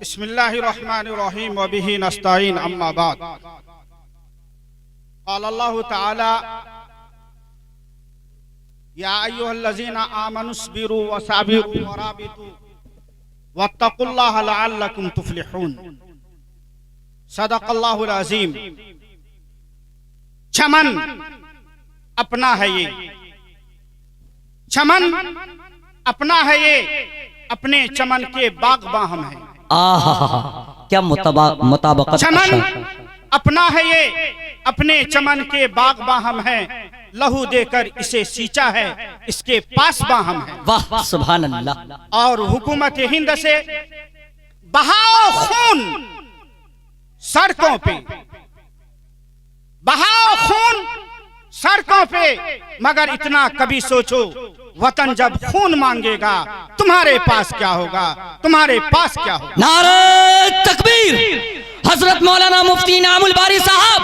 बिस्मिल्लाहिर्रहमानिर्रहीम व बिही नस्तईन अम्मा बाद। क़ाल अल्लाहु तआला या अय्युहल्लज़ीना आमनुस्बिरु वसाबिरु वराबितु वत्तक़ुल्लाह लअल्लकुम तुफ्लिहून। सदक़ल्लाहुल अज़ीम। चमन अपना है ये, चमन अपना है ये, अपने चमन के बाग़बां हम हैं। क्या मुताबकत। चमन अपना है ये, अपने चमन के बाग़बां हम हैं। लहू देकर इसे सींचा है, इसके पासबां हम हैं। वाह सुभान अल्लाह। और हुकूमत हिंद से बहाओ खून सड़कों पे, बहाओ खून सड़कों पे, मगर इतना कभी सोचो वतन जब खून मांगेगा तुम्हारे पास क्या होगा, तुम्हारे पास क्या होगा। नारे तकबीर। हजरत मौलाना मुफ्ती इनामुल बारी साहब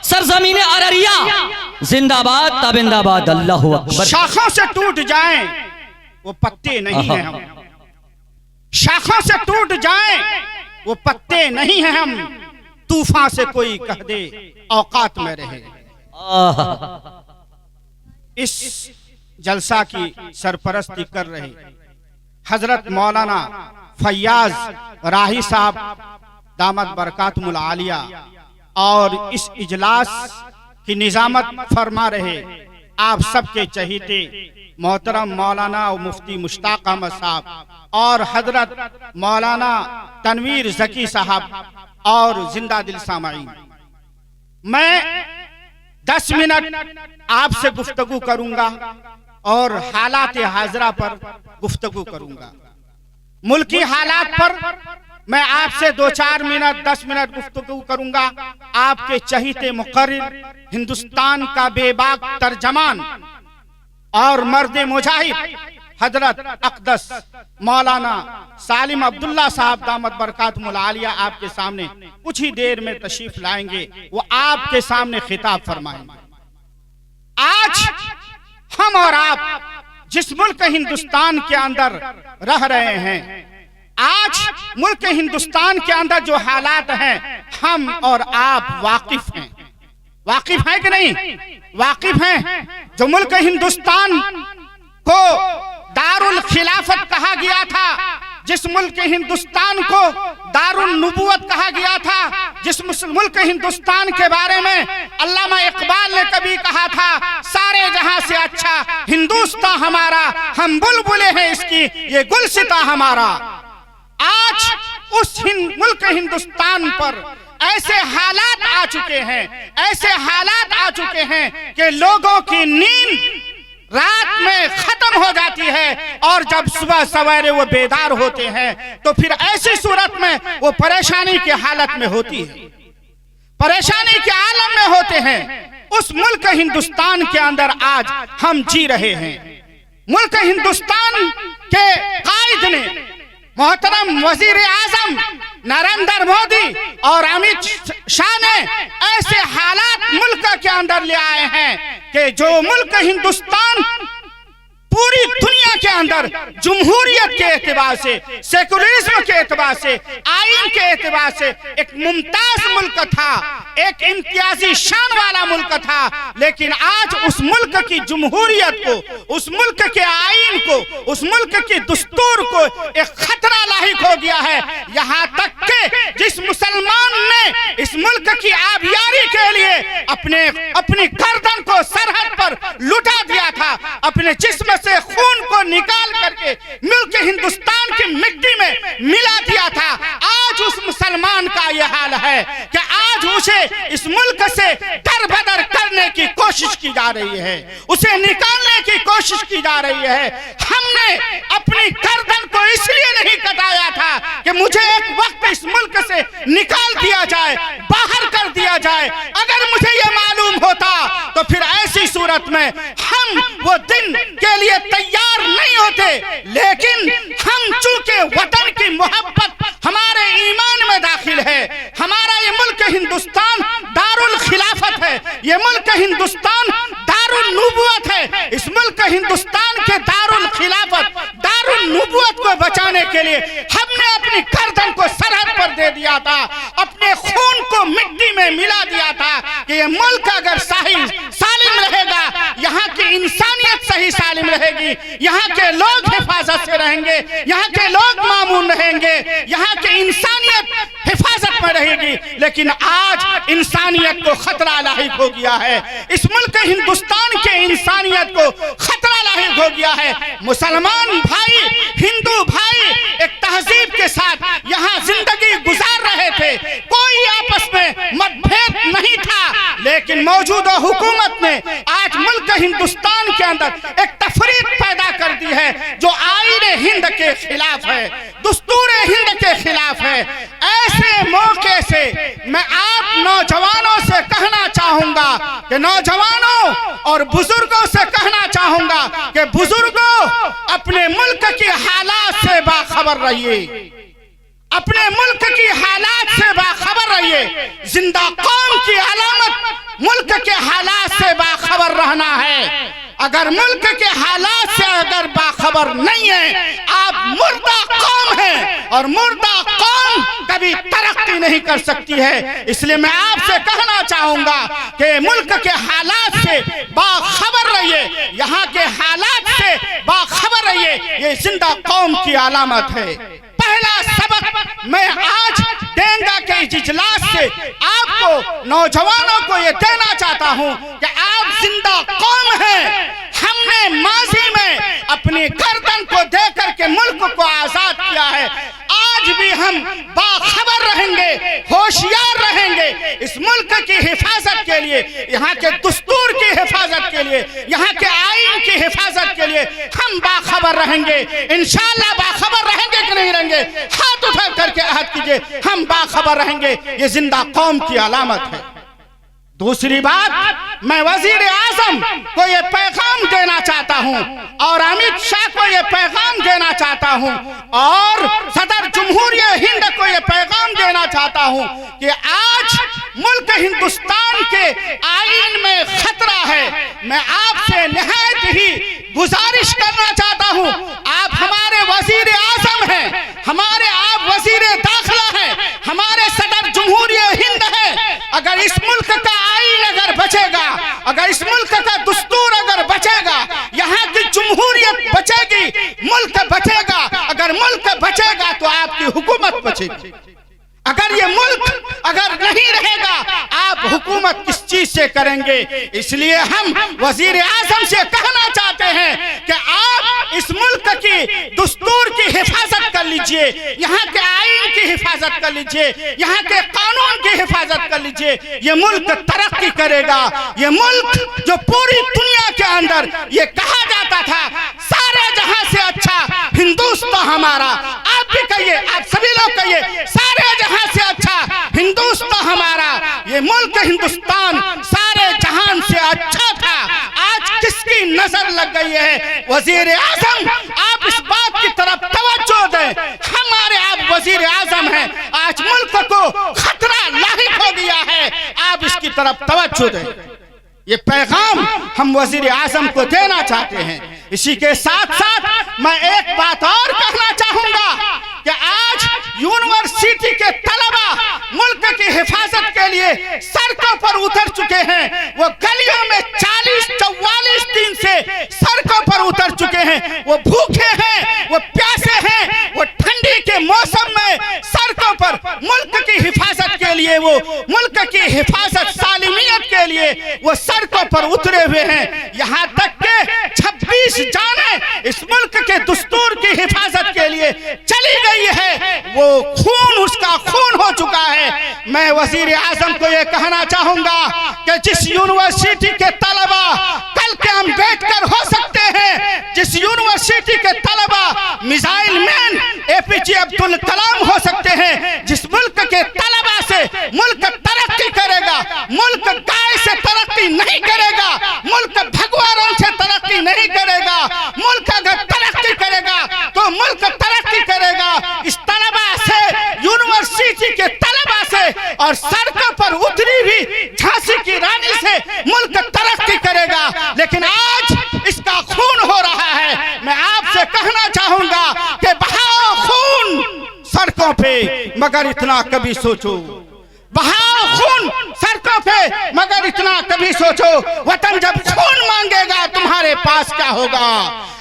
सरजमीन अररिया जिंदाबाद ताबिंदाबाद। अल्लाहु अकबर। शाखों से टूट जाएं वो पत्ते नहीं हैं हम, शाखों से टूट जाएं वो पत्ते नहीं हैं हम। तूफान से कोई कह दे औकात में रहे। इस जलसा की सरपरस्ती कर रहे हजरत मौलाना फैयाज राही साहब दामत बरकातुहुल आलिया और इस इजलास की निजामत फरमा रहे आप सबके चहीते मोहतरम मौलाना और मुफ्ती मुश्ताक अहमद साहब और हजरत मौलाना तनवीर ज़की साहब और जिंदा दिल सामाईन। मैं 10 मिनट आपसे गुफ्तगू करूंगा और हालात हाजरा पर गुफ्तगू करूंगा। मुल्की हालात पर मैं आपसे 2-4 मिनट 10 मिनट गुफ्तगू करूंगा। आपके चहीते मुकर्रिर, हिंदुस्तान का बेबाक तर्जमान और मर्द मुजाहिद हजरत अक़दस मौलाना सालिम अब्दुल्ला साहब दामत बरकातुहुल आलिया आपके सामने कुछ ही देर में तशरीफ लाएंगे। वो आपके सामने खिताब फरमाएंगे। आज हम और आप जिस मुल्क हिंदुस्तान के अंदर रह रहे हैं, आज मुल्क हिंदुस्तान के अंदर जो हालात हैं, हम और आप वाकिफ हैं। वाकिफ हैं कि नहीं? वाकिफ हैं। जो मुल्क हिंदुस्तान को दारुल खिलाफत कहा गया था, जिस मुल्क हिंदुस्तान को दारुल नुबुवत कहा गया था, जिस मुल्क हिंदुस्तान के बारे में अल्लामा इकबाल ने कभी कहा था सारे जहां से अच्छा हिंदुस्तान हमारा, हम बुलबुले हैं इसकी, ये गुलसिता हमारा। आज उस मुल्क हिंदुस्तान पर ऐसे हालात आ चुके हैं, ऐसे हालात आ चुके हैं कि लोगों की नींद रात में खत्म हो जाती है और जब सुबह सवेरे वो बेदार होते हैं तो फिर ऐसी सूरत में वो परेशानी की हालत में होती है, परेशानी के आलम में होते हैं। उस मुल्क हिंदुस्तान के अंदर आज हम जी रहे हैं। मुल्क हिंदुस्तान के कायद ने मोहतरम वजीर आजम नरेंद्र मोदी और अमित शाह ने ऐसे हालात मुल्क के अंदर ले आए हैं कि जो मुल्क हिंदुस्तान पूरी दुनिया के अंदर जमहूरियत के एतबार से, सेकुलरिज्म के एतबार से, आइन के एतबार से एक मुमताज मुल्क था, एक इम्तियाजी शान वाला मुल्क था। लेकिन आज उस मुल्क की जमहूरियत को, उस मुल्क के आइन को, उस मुल्क के दस्तूर को एक खतरा लाहिक हो गया है। यहाँ तक कि जिस मुसलमान ने इस मुल्क की आबियारी के लिए अपनी गर्दन को सरहद पर लुटा दिया था, अपने जिस्म से खून को निकाल करके मुल्क हिंदुस्तान की मिट्टी में मिला दिया था, आज उस मुसलमान का यह हाल है कि आज उसे इस मुल्क से दरबदर करने की कोशिश की जा रही है, उसे निकालने की कोशिश की जा रही है। हमने अपनी गर्दन को इसलिए नहीं कटाया था कि मुझे एक वक्त इस मुल्क से निकाल दिया जाए, बाहर कर दिया जाए। अगर मुझे यह मालूम होता तो फिर ऐसी सूरत में हम वो दिन के लिए तैयार नहीं होते। लेकिन हम चूंकि वतन की मोहब्बत हमारे ईमान में दाखिल है, हमारा ये मुल्क हिंदुस्तान दारुल खिलाफत है, ये मुल्क हिंदुस्तान दारुल नुबुवत है। इस मुल्क हिंदुस्तान के दारुल खिलाफत, दारुल नुबुवत को बचाने के लिए हमने अपनी गर्दन को सरहद पर दे दिया था, अपने खून को मिट्टी में मिला दिया था कि ये मुल्क अगर सालिम रहेगा, यहाँ की इंसानियत सही सालिम रहेगी, यहाँ के लोग हिफाजत से रहेंगे, यहाँ के लोग मामून रहेंगे, यहाँ की इंसानियत हिफाजत में रहेगी। लेकिन आज इंसानियत को खतरा लाहिक हो गया है, इस मुल्क हिंदुस्तान के इंसानियत को खतरा लाहिक हो गया है। मुसलमान भाई, हिंदू भाई एक तहजीब के साथ यहाँ जिंदगी गुजार रहे थे, कोई आपस में मतभेद नहीं था, लेकिन मौजूदा हुकूमत ने आज मुल्क हिंदुस्तान के अंदर एक तफरीक पैदा कर दी है जो आईने हिंद के खिलाफ है, दस्तूर हिंद के खिलाफ है। ऐसे मौके से मैं आप नौजवानों से कहना चाहूंगा कि नौजवानों और बुजुर्गों से कहना चाहूंगा कि बुजुर्गों अपने मुल्क की हालात से बाखबर रहिए, अपने मुल्क की हालात से बाखबर रहिए। जिंदा कौम की अलामत मुल्क के हालात से बाखबर रहना है। अगर मुल्क के हालात से अगर बाखबर नहीं है, आप मुर्दा कौम हैं और मुर्दा कौम कभी तरक्की नहीं कर सकती है। इसलिए मैं आपसे कहना चाहूंगा कि मुल्क के हालात से बाखबर रहिए, यहाँ के हालात से बाखबर रहिए, ये जिंदा कौम की अलामत है। पहला सबक मैं आज देंगा के इजलास से आपको नौजवानों को ये देना चाहता हूँ कि आप जिंदा कौम हैं। हमने माजी में अपनी गर्दन को दे करके मुल्क को आजाद किया है, आज भी हम बाखबर रहेंगे, होशियार रहेंगे। इस मुल्क की हिफाजत के लिए, यहाँ के दस्तूर की हिफाजत के लिए, यहाँ के आईन की हिफाजत के लिए हम बाखबर रहेंगे। इंशाअल्लाह बाखबर रहेंगे कि नहीं रहेंगे? हाथ उठा करके अहद कीजिए, हम बाखबर रहेंगे। ये जिंदा कौम की अलामत है। दूसरी बात, मैं वजीर आजम को ये पैगाम देना चाहता हूँ और अमित शाह को ये पैगाम देना चाहता हूँ और सदर जमहूरिया हिंद को ये पैगाम देना चाहता हूँ कि आज मुल्क हिंदुस्तान के आईन में खतरा है। मैं आपसे निहायत ही गुजारिश करना चाहता हूँ, आप हमारे वजीर आजम हैं, हमारे आप वजीर दाखिला हैं, हमारे सदर जमहूरिया हिंद है। अगर इस मुल्क का आईन अगर बचेगा, अगर इस मुल्क का दस्तूर अगर बचेगा, यहाँ की जमहूरियत बचेगी, मुल्क बचेगा। अगर मुल्क बचेगा तो आपकी हुकूमत बचेगी। अगर ये मुल्क अगर नहीं रहेगा, आप हुकूमत किस चीज से करेंगे? इसलिए हम वजीर आजम से कहना चाहते हैं कि आप इस मुल्क की दस्तूर की हिफाजत कर लीजिए, यहाँ के आईन की हिफाजत कर लीजिए, यहाँ के कानून की हिफाजत कर लीजिए। ये मुल्क तरक्की करेगा। ये मुल्क जो पूरी दुनिया के अंदर ये कहा जाता था सारे जहां से अच्छा हिंदुस्तान हमारा, आप भी कहिए, आप सभी लोग कहिए, सारे जहां से अच्छा हिंदुस्तान हमारा। ये मुल्क हिंदुस्तान सारे जहान से अच्छा था, आज किसकी नजर लग गई है? वजीर आजम, आप इस बात की तरफ तवज्जो दें। हमारे आप वजीर आजम हैं, आज मुल्क को खतरा लाहिक हो गया है, आप इसकी तरफ तवज्जो दें। ये पैगाम हम वजीर आजम को देना चाहते हैं। इसी के साथ साथ मैं एक बात और कहना चाहूंगा कि आज यूनिवर्सिटी के तलबा मुल्क की हिफाजत के लिए सड़कों पर उतर चुके हैं। वो गलियों में 40-44 दिन से सड़कों पर उतर चुके हैं। वो भूखे हैं, वो प्यासे हैं, वो ठंडी के मौसम में सड़कों पर मुल्क की हिफाजत के लिए, वो मुल्क की हिफाजत सालिमियत के लिए वो सड़कों पर उतरे हुए हैं। यहाँ तक के 26 जाने इस मुल्क के दस्तूर की हिफाजत के लिए चली गई है, वो खून उसका खून हो चुका है। मैं वजीर आजम को यह कहना चाहूंगा कि जिस यूनिवर्सिटी के तलबा कल के हम बैठकर हो सकते हैं, जिस यूनिवर्सिटी के तलबा missile man APJ Abdul Kalam हो सकते हैं, जिस मुल्क के तलबा से मुल्क तरक्की करेगा, मुल्क गाय से तरक्की नहीं करेगा, मुल्क भगवानों से तरक्की नहीं करेगा। मुल्क अगर तरक्की करेगा तो मुल्क तरक्की करेगा। इस तलबा से, यूनिवर्सिटी के तलबा से और सड़कों पर उतरी हुई झांसी की रानी से मुल्क तरक्की करेगा। लेकिन आज इसका खून हो रहा है। मैं आपसे कहना चाहूंगा सड़कों पे मगर इतना कभी सोचो, बहाओ खून सड़कों पे मगर इतना कभी सोचो, वतन जब खून मांगेगा तुम्हारे पास क्या होगा।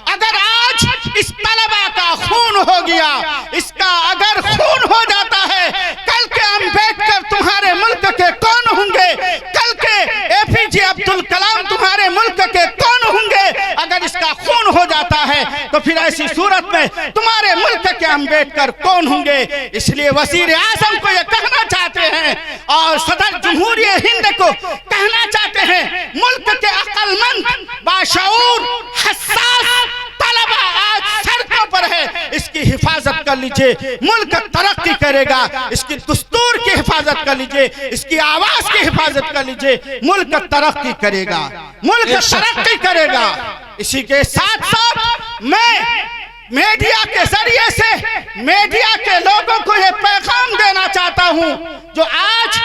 अगर आज इस तलबा का खून हो गया, इसका अगर खून हो जाता है, कल के अम्बेडकर तुम्हारे मुल्क के कौन होंगे, कल के एपीजे अब्दुल कलाम तुम्हारे मुल्क के कौन होंगे। अगर इसका खून हो जाता है तो फिर ऐसी सूरत में तुम्हारे मुल्क के अम्बेडकर कौन होंगे। इसलिए वजीर आजम को यह कहना चाहते हैं और सदर जमहूरियत हिंद को कहना चाहते हैं, मुल्क के अक्लमंद बाशऊर हसास तलबा आज सड़कों पर है, इसकी हिफाजत कर लीजिए, मुल्क तरक्की करेगा। इसकी दस्तूर की हिफाजत कर लीजिए, इसकी आवाज की हिफाजत कर लीजिए, मुल्क तरक्की करेगा, मुल्क तरक्की करेगा। इसी के साथ साथ मैं मीडिया के जरिए से मीडिया के लोगों को यह पैगाम देना चाहता हूं, जो आज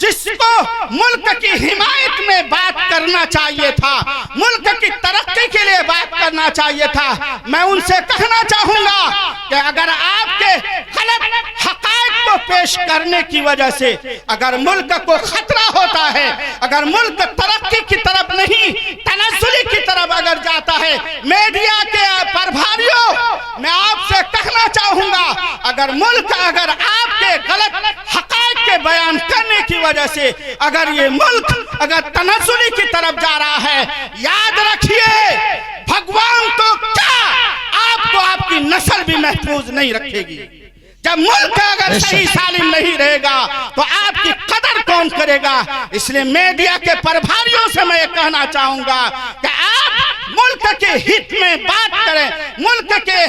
जिसको मुल्क की हिमायत में बात करना चाहिए था, मुल्क की तरक्की के लिए बात करना चाहिए था, मैं उनसे कहना चाहूंगा कि अगर आपके गलत हक़ाइक़ को पेश करने की वजह से अगर मुल्क को खतरा होता है, अगर मुल्क तरक्की की तरफ नहीं तनज़्ज़ुली की तरफ अगर जाता है, मीडिया के प्रभारियों मैं आपसे कहना चाहूंगा, अगर मुल्क अगर आपके गलत हक़ाइक़ के बयान करने की वजह से अगर ये मुल्क अगर तनज़्ज़ुली की तरफ जा रहा है, याद रखिए भगवान तो क्या आपको आपकी नस्ल भी महफूज नहीं रखेगी। जब मुल्क अगर सही सालिम नहीं रहेगा तो आपकी कदर कौन करेगा। इसलिए मीडिया के प्रभारियों से मैं कहना चाहूंगा कि आप मुल्क के हित में बात करें, मुल्क के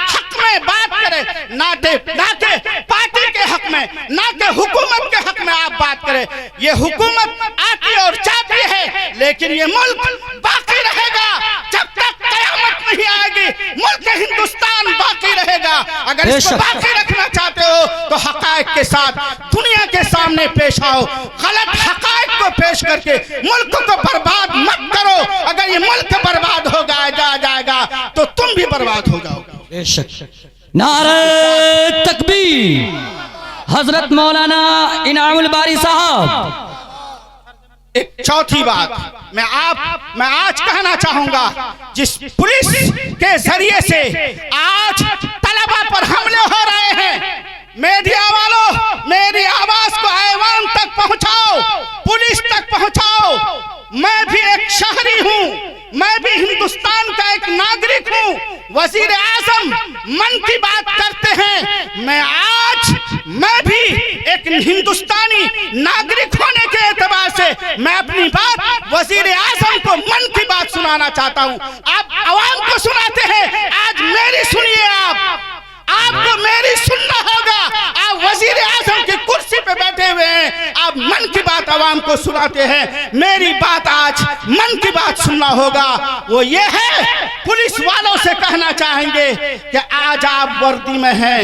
हक में बात करें, ना के पार्टी के हक में, ना के हुकूमत के हक में आप बात करें। ये हुकूमत आती और जाती है, लेकिन ये मुल्क बाकी रहेगा जब तक कयामत नहीं आएगी। मुल्क हिंदुस्तान बाकी रहेगा। अगर इसको बाकी रखना चाहते हो तो हक़ाइक़ के साथ दुनिया के सामने पेश आओ, गलत हक़ाइक़ को पेश करके मुल्क को बर्बाद मत करो। अगर ये मुल्क बर्बाद हो जाएगा तो तुम भी बर्बाद हो जाओगे। नारे तकबीर। हजरत मौलाना इनामुल बारी साहब। एक चौथी बात मैं आज कहना चाहूंगा, जिस पुलिस के जरिए से आज तलबा पर हमले हो रहे हैं, मीडिया वालों मेरी आवाज को ऐवान तक पहुंचाओ, पुलिस तक पहुंचाओ। मैं भी एक शहरी हूं, मैं भी हिंदुस्तान का एक नागरिक हूं। वजीर आजम मन की बात करते हैं, मैं भी एक हिंदुस्तानी नागरिक होने के एतबार से मैं अपनी बात वजीर आजम को मन की बात सुनाना चाहता हूं। आप आवाम को सुनाते हैं, आज मेरी सुनिए। आपको मेरी सुनना होगा। आप वजीर आजम की कुर्सी पे बैठे हुए हैं, आप मन की बात आवाम को सुनाते हैं। मेरी बात आज मन की बात सुनना होगा। वो ये है, पुलिस वालों से कहना चाहेंगे कि आज आप वर्दी में हैं,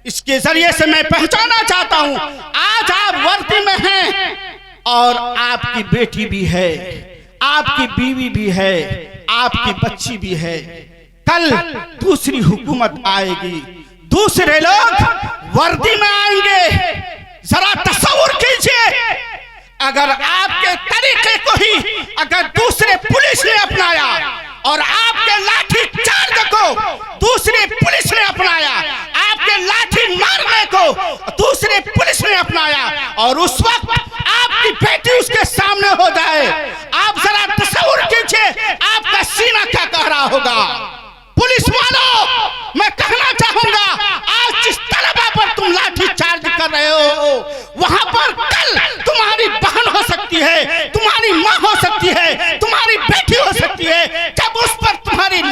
इसके जरिए से मैं पहचाना चाहता हूं, आज आप वर्दी में हैं और आपकी बेटी भी है, आपकी बीवी भी है, आपकी बच्ची भी है। कल दूसरी हुकूमत आएगी, दूसरे लोग वर्दी में आएंगे। जरा तसव्वुर कीजिए, अगर आपके तरीके को ही अगर दूसरे पुलिस ने अपनाया और आपके लाठी चार्ज को दूसरी पुलिस ने अपनाया, आपके लाठी मारने को दूसरी पुलिस ने अपनाया और उस वक्त आपकी बेटी उसके सामने हो जाए, आप जरा तसव्वुर कीजिए आपका सीना क्या कह रहा होगा। पुलिस वालों मैं कहना चाहूंगा, आज जिस तलबा पर तुम लाठी चार्ज कर रहे हो, वहां पर कल तुम्हारी बहन हो सकती है, तुम्हारी माँ हो सकती है, तुम्हारी बेटी हो सकती है। जब उस पर तुम्हारी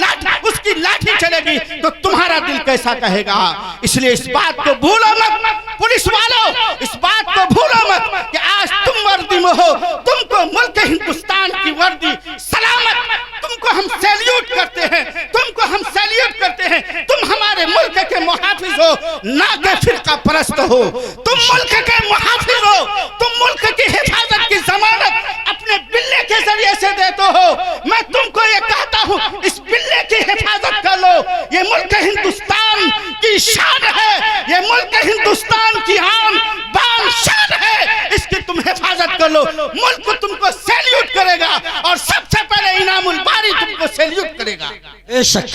उसकी लाठी चलेगी तो तुम्हारा दिल कैसा कहेगा। इसलिए इस बात को भूलो मत, पुलिस वालों इस बात को भूलो मत कि आज तुम वर्दी में हो, तुमको मुल्क हिंदुस्तान की वर्दी सलामत, तुमको हम सैल्यूट करते हैं, तुमको हम सैल्यूट करते हैं। तुम हमारे मुल्क के मुहाफिज हो, ना कि फिरका परस्त हो। तुम मुल्क के मुहाफिज हो, तुम मुल्क की हिफाजत की जमानत अपने बिल्ले के जरिए से देते हो। मैं तुमको ये कहता हूँ, इस बिल्ले की हिफाजत कर लो। ये मुल्क हिंदुस्तान की शान है, ये मुल्क हिंदुस्तान की आन बान शान है, इसकी तुम हिफाजत कर लो। मुल्क तुमको सैल्यूट करेगा और सबसे पहले इनामुल बारी तुमको सैल्यूट करेगा। बेशक।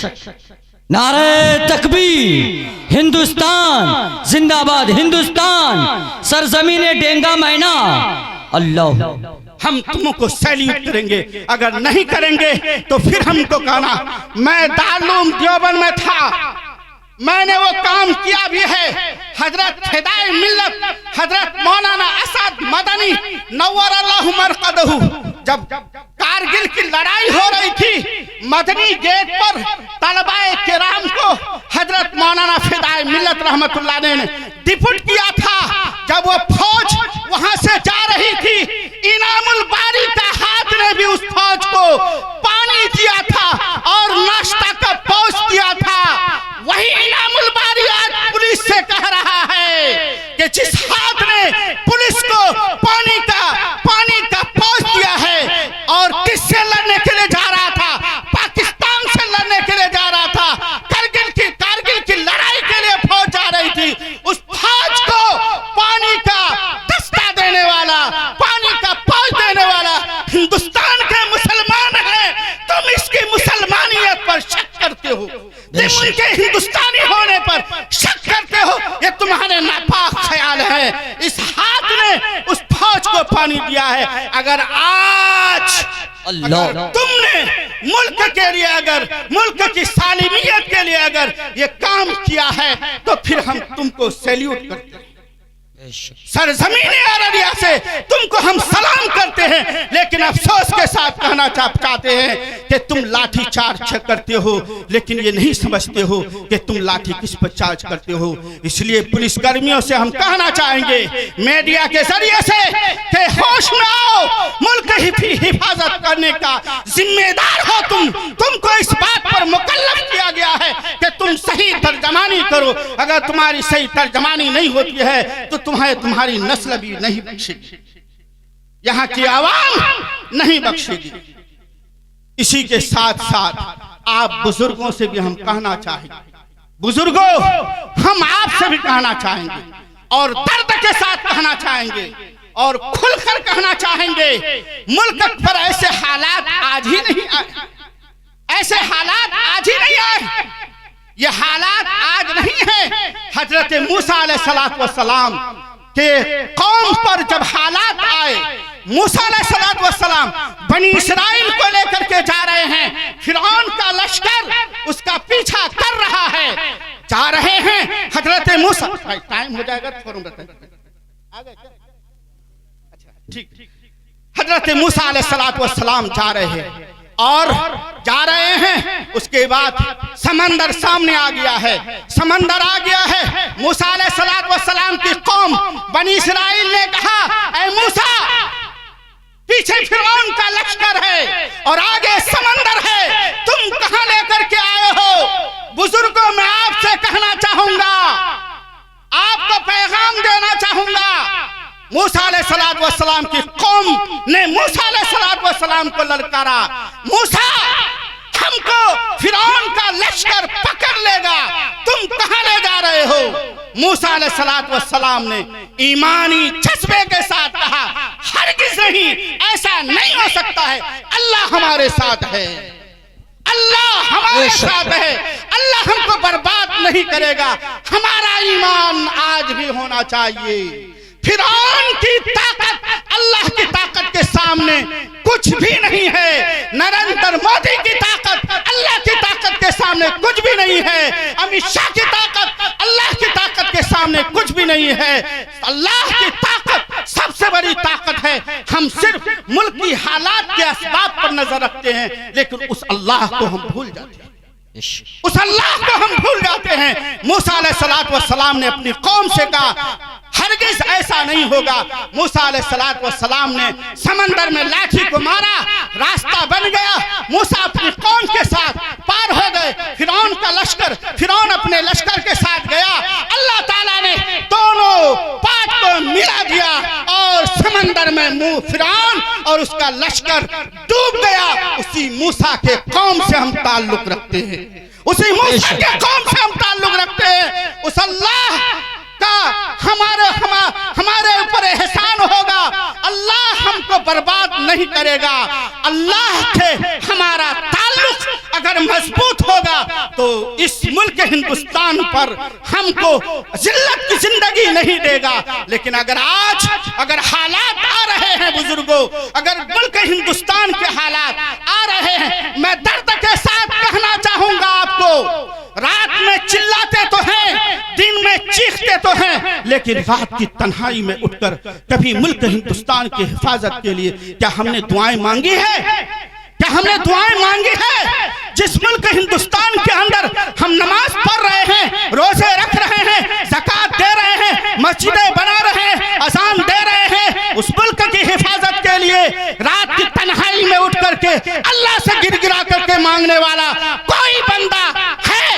नारे तकबीर, हिंदुस्तान जिंदाबाद, हिंदुस्तान सरजमीन डेंगा मैना अल्लाह। हम तुमको सैल्यूट करेंगे, अगर नहीं करेंगे तो फिर हमको कहना। मैं दारुल देवबंद में था, मैंने वो काम किया भी है। हजरत हिदाय मिल्लत हजरत मौलाना असद मदनी नव्वर अल्लाहु मरकदहू, जब कारगिल की लड़ाई हो रही थी, मदनी गेट पर तलबाए किराम को हजरत मौलाना फिदाय मिल्लत रहमतुल्लाह ने डिप्यूट किया था। जब वो फौज वहां से जा रही थी, इनामुल बारी का हाथ ने भी उस फौज को पानी दिया था और नाश्ता का पौष दिया था। वही इनामुल बारी आज पुलिस से कह रहा है कि जिस हाथ ने पुलिस को पानी का पौष दिया है और किससे लड़ने के लिए जा रहा था, पाकिस्तान से लड़ने के लिए जा रहा था। कारगिल की लड़ाई के लिए फौज जा रही थी। उस फौज को पानी का दस्ता देने वाला, पानी का पौष देने वाला हिंदुस्तान के मुसलमान हैं। तुम इसकी मुसलमानियत पर शक करते हो, तुम उनके हिंदुस्तानी होने पर शक करते हो, ये तुम्हारे नापाक ख्याल है। इस हाथ ने उस फौज को पानी दिया है। अगर आज तुमने मुल्क के लिए, अगर मुल्क की सालिमियत के लिए अगर ये काम किया है तो फिर हम तुमको सैल्यूट करते हैं। सरजमीन अररिया से तुमको हम सलाम करते हैं, लेकिन अफसोस के साथ कहना चाहते हैं कि तुम लाठी चार्ज करते हो, लेकिन ये नहीं समझते हो कि तुम लाठी किस पर चार्ज करते हो। इसलिए पुलिस कर्मियों से हम कहना चाहेंगे मीडिया के जरिए से कि होश में आओ, मुल्क की हिफाजत करने का जिम्मेदार हो तुमको इस बात पर मुकल्लफ किया गया है कि तुम सही तर्जमानी करो। अगर तुम्हारी सही तर्जमानी नहीं होती है तो तुम्हारी नस्ल भी नहीं बख्शेगी, यहाँ की आवाम नहीं बख्शेगी। इसी के साथ साथ आप बुजुर्गों से भी हम कहना चाहेंगे, बुजुर्गों हम आपसे भी कहना चाहेंगे और दर्द के साथ कहना चाहेंगे और खुलकर कहना चाहेंगे, मुल्क पर ऐसे हालात आज ही नहीं आए, ऐसे हालात आज ही नहीं आए, ये हालात आज नहीं है। हजरत मूसा अलैहिस्सलातु वस्सलाम के कौम पर जब हालात आए, मूसा अलैहिस्सलातु वस्सलाम बनी इस्राइल को लेकर के जा रहे हैं, फिरौन का लश्कर उसका पीछा कर रहा है, जा रहे हैं। हजरत मूसा, टाइम हो जाएगा तो बताइए, ठीक। हजरत मूसा अलैहिस्सलातु वस्सलाम जा रहे हैं और जा रहे हैं, उसके बाद समंदर सामने आ गया है, समंदर आ गया है। मूसा अलैहिस्सलातु वस्सलाम की कौम बनी इस्राइल ने कहा, ऐ मूसा, पीछे फिरौन का लश्कर है और आगे समंदर है, तुम कहां लेकर के आए हो? बुजुर्गों, मैं आपसे कहना चाहूंगा, आपको पैगाम देना चाहूंगा। मूसा अलैहिस्सलातु वस्सलाम की कौम ने मूसा अलैहिस्सलातु वस्सलाम को ललकारा, मूसा, हमको फिरौन का लश्कर पकड़ लेगा, तुम कहां ले जा रहे हो? मूसा अलैहिस्सलातु वस्सलाम ने ईमानी जज्बे के साथ कहा, हरगिज़ नहीं, ऐसा नहीं हो सकता है, अल्लाह हमारे साथ है, अल्लाह हमारे साथ है, अल्लाह हमको बर्बाद नहीं करेगा। हमारा ईमान आज भी होना चाहिए। फिरौन की ताकत अल्लाह की ताकत के सामने कुछ भी नहीं है। नरेंद्र मोदी की ताकत अल्लाह की ताकत के सामने कुछ भी नहीं है। अमित शाह की ताकत अल्लाह की ताकत के सामने कुछ भी नहीं है। अल्लाह की ताकत सबसे बड़ी ताकत है। हम सिर्फ मुल्क की हालात के असबाब पर नजर रखते हैं, लेकिन उस अल्लाह को हम भूल जाते हैं, उस अल्लाह को हम भूल जाते हैं। मूसा अलैहिस्सलातु वस्सलाम ने अपनी कौम से कहा, हरगिज़ ऐसा नहीं होगा। मूसा अलैहिस्सलातु वस्सलाम ने समंदर में लाठी को मारा, रास्ता बन गया, मूसा अपनी कौम के साथ पार हो गए। फिरौन का लश्कर, फिरौन अपने लश्कर के साथ गया, अल्लाह ताला ने दोनों पाट को मिला दिया और समंदर में फिरौन और उसका लश्कर डूब गया। उसी मूसा के कौम से हम ताल्लुक रखते हैं, उसी मूसा के कौम से हम ताल्लुक रखते हैं। उस अल्लाह का हमारे ऊपर एहसान होगा। अल्लाह हमको बर्बाद नहीं करेगा। अल्लाह से हमारा ताल्लुक अगर मजबूत होगा तो इस मुल्क हिंदुस्तान पर हमको जिल्लत की जिंदगी नहीं देगा। लेकिन अगर हालात आ रहे हैं बुजुर्गों, अगर मुल्क हिंदुस्तान के हालात आ रहे हैं, मैं दर्द के साथ कहना चाहूंगा आपको, रात में चिल्लाते तो हैं, दिन में चीखते तो हैं, लेकिन रात की तन्हाई में उठकर कभी मुल्क हिंदुस्तान की हिफाजत के लिए क्या हमने दुआएं मांगी है? क्या हमने दुआएं मांगी है? जिस मुल्क हिंदुस्तान के अंदर हम नमाज पढ़ रहे हैं, रोजे रख रहे हैं, ज़कात दे रहे हैं, मस्जिदें बना रहे हैं, अज़ान दे रहे हैं, उस मुल्क की हिफाजत के लिए रात की तन्हाई में उठ करके अल्लाह से गिड़गिड़ा करके मांगने वाला कोई बंदा है?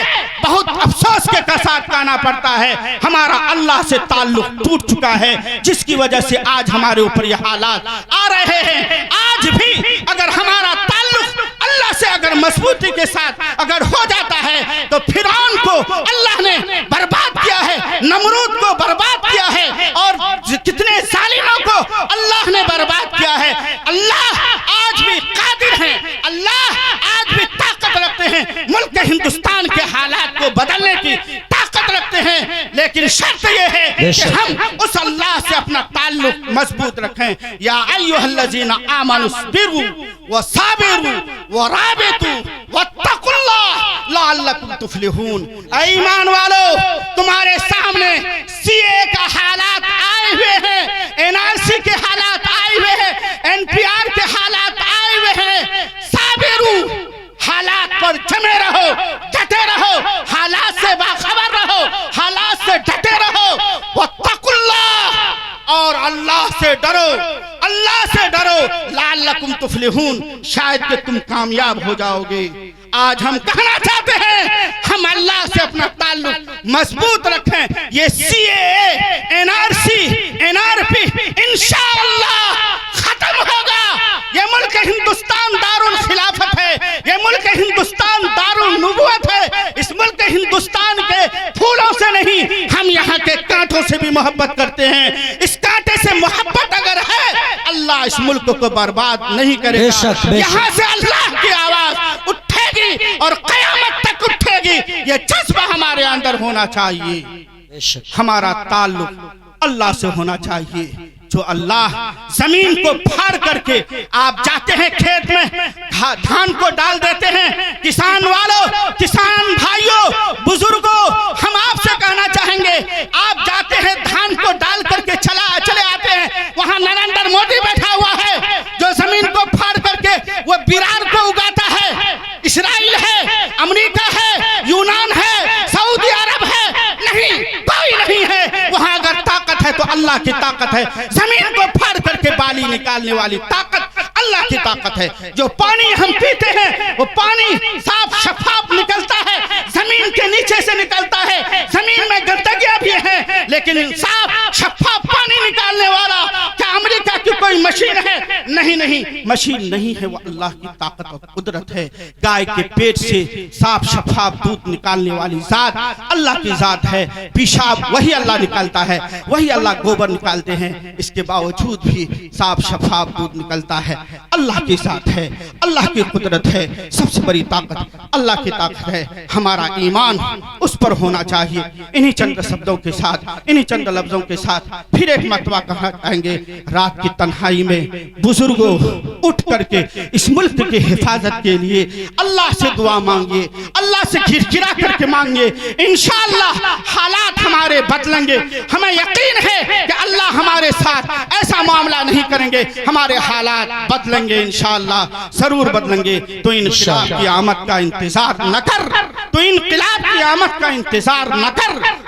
बहुत अफसोस के साथ कहना पड़ता है, हमारा अल्लाह से ताल्लुक टूट चुका है, जिसकी वजह से आज हमारे ऊपर ये हालात आ रहे हैं। आज भी अगर हमारा ताल्लुक अल्लाह से अगर मजबूती के साथ अगर हो जाता है तो फिरौन को अल्लाह ने बर्बाद किया है, नमरूद को बर्बाद किया है, और कितने जालिमों को अल्लाह ने बर्बाद किया है। अल्लाह आज भी कादिर है, अल्लाह आज भी ताकत रखते हैं, मुल्क हिंदुस्तान के हालात को बदलने की ताकत रखते हैं। लेकिन शर्त यह है कि हम उस अल्लाह से अपना ताल्लुक मजबूत रखें। या अय्युहल्लज़ीना आमनुस्बिरु व साबिरु व राबितु वत्तकुल्लाह लअल्लकुम तुफ्लिहून। ऐ ईमान वालों, तुम्हारे सामने सीए का हालात आए हुए हैं, एनआरसी के हालात आए हुए हैं, एनपीआर के हालात आए हुए हैं। साबिरु, हालात पर जमे रहो, डटे रहो, हालात से बाखबर रहो, हालात से डटे रहो। वत्तकुल्लाह, और अल्लाह से डरो, अल्लाह से डरो। लअल्लकुम तुफ्लिहून, शायद कि तुम कामयाब हो जाओगे। आज हम कहना चाहते हैं, हम अल्लाह से अपना ताल्लुक मजबूत रखें। ये सीए, एनआरसी, एनआरपी इंशाअल्लाह खत्म होगा। ये मुल्क हिंदुस्तान दारुल खिलाफत है, ये मुल्क हिंदुस्तान दारुल नुबुवत है। इस मुल्क हिंदुस्तान के फूलों से नहीं, हम यहाँ के कांटों से भी मोहब्बत करते हैं। इस कांटे से मोहब्बत अगर है, अल्लाह इस मुल्क को बर्बाद नहीं करेगा। यहाँ से अल्लाह की आवाज उठेगी और कयामत तक उठेगी। ये जज्बा हमारे अंदर होना चाहिए। हमारा ताल्लुक अल्लाह से होना चाहिए। जो अल्लाह जमीन को फाड़ करके, आप जाते हैं खेत में धान को डाल देते हैं। किसान वालों, किसान भाइयों, बुजुर्गों, हम आपसे कहना चाहेंगे, आप जाते हैं धान को डाल करके चले आते हैं, वहां नरेंद्र मोदी बैठा हुआ है जो जमीन को फाड़ करके वो बिरार को उगाता है। इस्राइल है, अमेरिका है, यूनान है, सऊदी अरब है, नहीं, कोई नहीं है। वहां अगर ताकत है तो अल्लाह की ताकत है। जमीन को फाड़ करके बाली निकालने वाली ताकत अल्लाह की ताकत है। जो पानी हम पीते हैं वो पानी साफ शफाफ निकलता है, जमीन के नीचे से निकलता है। जमीन में गंदगियां भी है, लेकिन साफ शफाफ पानी निकालने वाला क्या अमेरिका की कोई मशीन है? नहीं, नहीं, मशीन नहीं है, वो अल्लाह की ताकत और कुदरत है। गाय के पेट से साफ शफाफ दूध निकालने वाली जात अल्लाह की जात है। पेशाब वही अल्लाह निकालता है, वही अल्लाह गोबर निकालते हैं। इसके बावजूद भी साफ शफाफ दूध निकलता है। अल्लाह के साथ है, अल्लाह की कुदरत है। सबसे बड़ी ताकत अल्लाह की ताकत है। हमारा ईमान उस पर होना चाहिए। इन्हीं चंद शब्दों के साथ, इन्हीं चंद लफ्जों के साथ फिर एक मरतबा कहना चाहेंगे, रात की तन्हाई में बुजुर्गों उठ करके इस मुल्क की हिफाजत के लिए अल्लाह से दुआ मांगिए, अल्लाह से गिड़गिड़ा करके मांगिए। इंशाअल्लाह हालात हमारे बदलेंगे। हमें यकीन है कि अल्लाह हमारे साथ ऐसा मामला नहीं करेंगे, हमारे हालात बदलेंगे, इंशाअल्लाह जरूर बदलेंगे। तो इनकलाब की आमद का इंतजार न कर, तो इनकलाब की आमद का इंतजार न कर।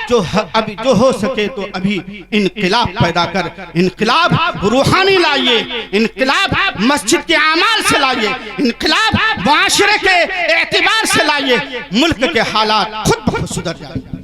अभी जो हो सके तो अभी इनकलाब पैदा कर। इनकलाब रूहानी लाइए, इनकलाब मस्जिद के अमाल से लाइए, इनकलाब मुआशरे के एतबार से लाइए। मुल्क के हालात खुद ब खुद सुधर जाएंगे।